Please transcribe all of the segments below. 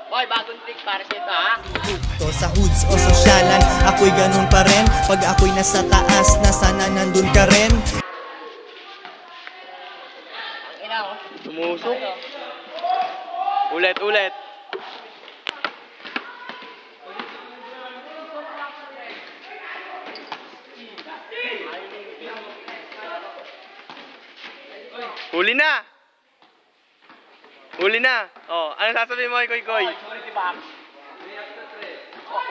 Boy, bagong trick para sa ito, ha? To sa hoods o sosyalan, ako'y ganun pa rin. Pag ako'y nasa taas, na sana nandun ka rin. Ang ina, oh. Tumusok. Ulit. Huli na! Oh, ano sasabihin mo, Koy? Oy, security box.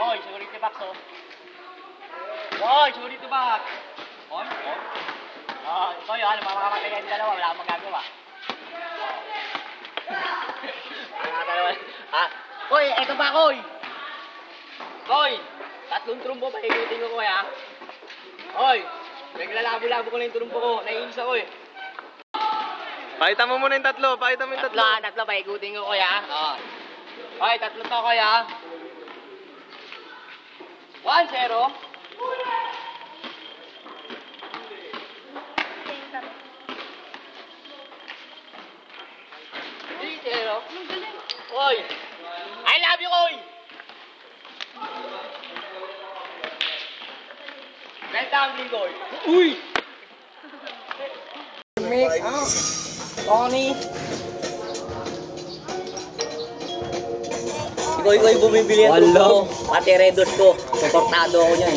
Oy, security box, oh. Oy, security box. Oy. Oh, ito yun, mamamatay yan dalawa, wala akong magagawa. Koy, eto ba, Koy? Koy, 3 trumpo pa, ikutin ko, Koy, ha? Koy, naglalabo-labo ko na yung trumpo ko, naiinis ako, eh. Pakita mo muna yung tatlo. Tatlo, paikutin ko, Koy, ha? Oo. Koy, 3 to, Koy, ha? 1-0. Koy! I love you, Koy! Bell tumbling, Koy! Uy! Make out! Tony! Ikaw bumibili yan. Wala! Pati Redos ko. Suportado ako niyan.